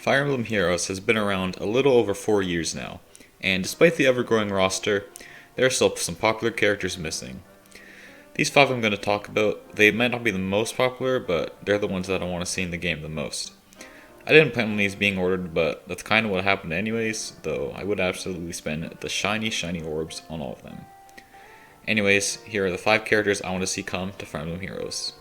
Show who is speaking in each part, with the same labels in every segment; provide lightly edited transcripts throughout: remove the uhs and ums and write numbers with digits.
Speaker 1: Fire Emblem Heroes has been around a little over 4 years now, and despite the ever-growing roster, there are still some popular characters missing. These 5 I'm going to talk about, they might not be the most popular, but they're the ones that I want to see in the game the most. I didn't plan on these being ordered, but that's kind of what happened anyways, though I would absolutely spend the shiny orbs on all of them. Anyways, here are the 5 characters I want to see come to Fire Emblem Heroes.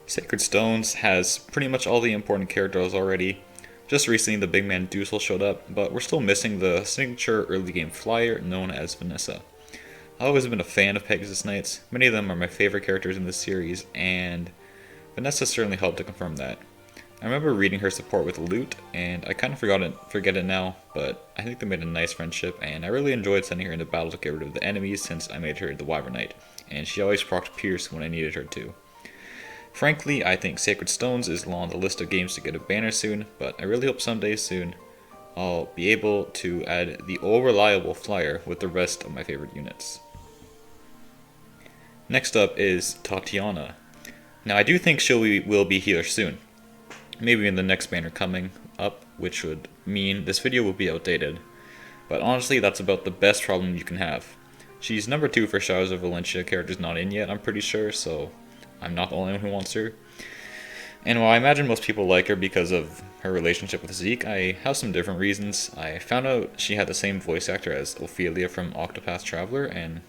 Speaker 1: Sacred Stones has pretty much all the important characters already. Just recently the big man Dusel showed up, but we're still missing the signature early game flyer known as Vanessa. I've always been a fan of Pegasus Knights, many of them are my favorite characters in this series, and Vanessa certainly helped to confirm that. I remember reading her support with Loot, and I kind of forget it now, but I think they made a nice friendship, and I really enjoyed sending her into battle to get rid of the enemies since I made her the Wyvern Knight, and she always procced Pierce when I needed her to. Frankly, I think Sacred Stones is low on the list of games to get a banner soon, but I really hope someday soon I'll be able to add the all-reliable flyer with the rest of my favorite units. Next up is Tatiana. Now I do think she will be here soon, maybe in the next banner coming up, which would mean this video will be outdated, but honestly that's about the best problem you can have. She's number 2 for Shadows of Valencia characters not in yet, I'm pretty sure, so I'm not the only one who wants her. And while I imagine most people like her because of her relationship with Zeke, I have some different reasons. I found out she had the same voice actor as Ophelia from Octopath Traveler, and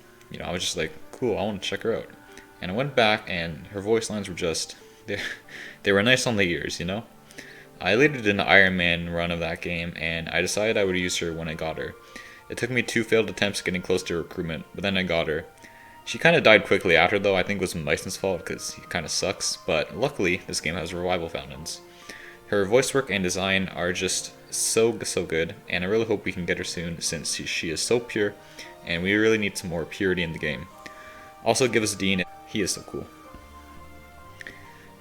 Speaker 1: I was just like, cool, I want to check her out. And I went back and her voice lines were just, they were nice on the ears, I later did an Iron Man run of that game, and I decided I would use her when I got her. It took me 2 failed attempts getting close to recruitment, but then I got her. She kind of died quickly after though. I think it was Myson's fault because he kind of sucks, but luckily this game has revival fountains. Her voice work and design are just so good, and I really hope we can get her soon since she is so pure, and we really need some more purity in the game. Also give us Dean, he is so cool.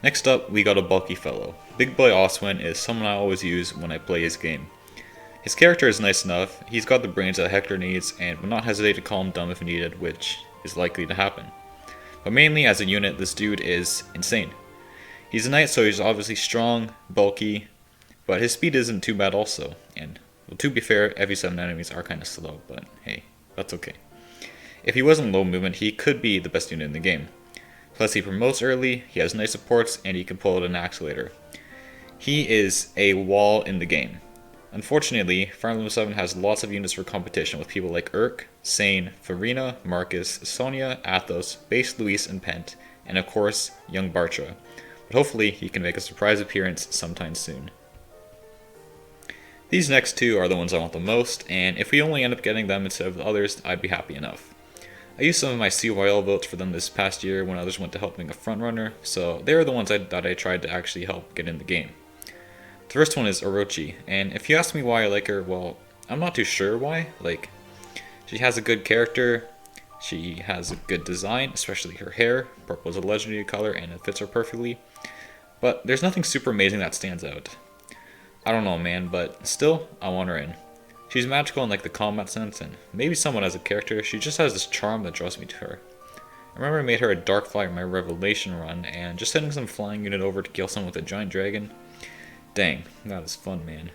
Speaker 1: Next up, we got a bulky fellow. Big boy Oswin is someone I always use when I play his game. His character is nice enough, he's got the brains that Hector needs, and would not hesitate to call him dumb if needed, which is likely to happen. But mainly as a unit, this dude is insane. He's a knight, so he's obviously strong, bulky, but his speed isn't too bad also. And well, to be fair, every 7 enemies are kind of slow, but hey, that's okay. If he wasn't low movement, he could be the best unit in the game. Plus he promotes early, he has nice supports, and he can pull out an axe later. He is a wall in the game. Unfortunately, Fire Emblem 7 has lots of units for competition with people like Urk, Sane, Farina, Marcus, Sonia, Athos, Base Luis, and Pent, and of course, young Bartra. But hopefully he can make a surprise appearance sometime soon. These next 2 are the ones I want the most, and if we only end up getting them instead of the others, I'd be happy enough. I used some of my CYL votes for them this past year when others went to helping a frontrunner, so they are the ones that I tried to actually help get in the game. The first one is Orochi, and if you ask me why I like her, well, I'm not too sure why. She has a good character, she has a good design, especially her hair. Purple is a legendary color and it fits her perfectly. But there's nothing super amazing that stands out. I don't know, man, but still, I want her in. She's magical in the combat sense, and maybe somewhat as a character, she just has this charm that draws me to her. I remember I made her a dark flyer in my Revelation run, and just sending some flying unit over to kill someone with a giant dragon. Dang, that is fun, man.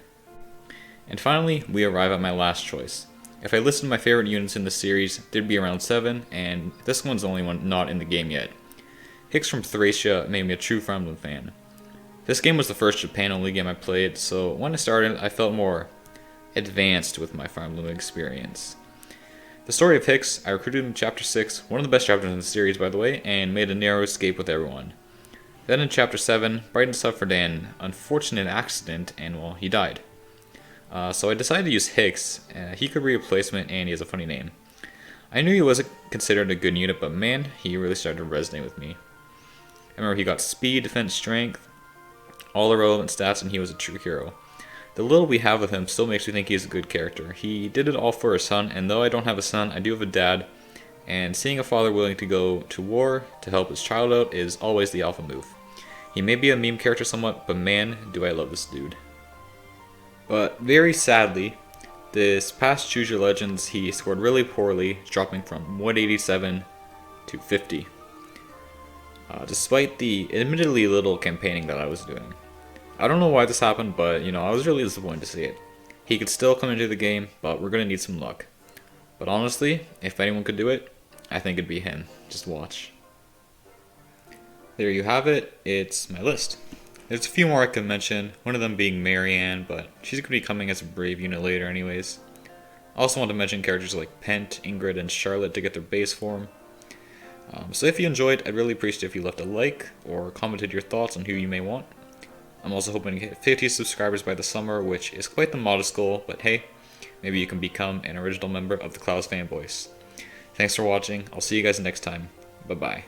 Speaker 1: And finally, we arrive at my last choice. If I listed my favorite units in the series, there'd be around 7, and this one's the only one not in the game yet. Hicks from Thracia made me a true Fire Emblem fan. This game was the first Japan-only game I played, so when I started, I felt more advanced with my Fire Emblem experience. The story of Hicks, I recruited him in Chapter 6, one of the best chapters in the series by the way, and made a narrow escape with everyone. Then in Chapter 7, Brighton suffered an unfortunate accident and, well, he died. So I decided to use Hicks. He could be a replacement and he has a funny name. I knew he wasn't considered a good unit, but man, he really started to resonate with me. I remember he got speed, defense, strength, all the relevant stats, and he was a true hero. The little we have of him still makes me think he's a good character. He did it all for his son, and though I don't have a son, I do have a dad, and seeing a father willing to go to war to help his child out is always the alpha move. He may be a meme character somewhat, but man, do I love this dude. But very sadly, this past Choose Your Legends, he scored really poorly, dropping from 187 to 50. Despite the admittedly little campaigning that I was doing. I don't know why this happened, but I was really disappointed to see it. He could still come into the game, but we're gonna need some luck. But honestly, if anyone could do it, I think it'd be him. Just watch. There you have it, it's my list. There's a few more I could mention, one of them being Marianne, but she's going to be coming as a brave unit later anyways. I also want to mention characters like Pent, Ingrid, and Charlotte to get their base form. So if you enjoyed, I'd really appreciate if you left a like or commented your thoughts on who you may want. I'm also hoping to hit 50 subscribers by the summer, which is quite the modest goal, but hey, maybe you can become an original member of the Klauz fanboys. Thanks for watching, I'll see you guys next time, bye bye.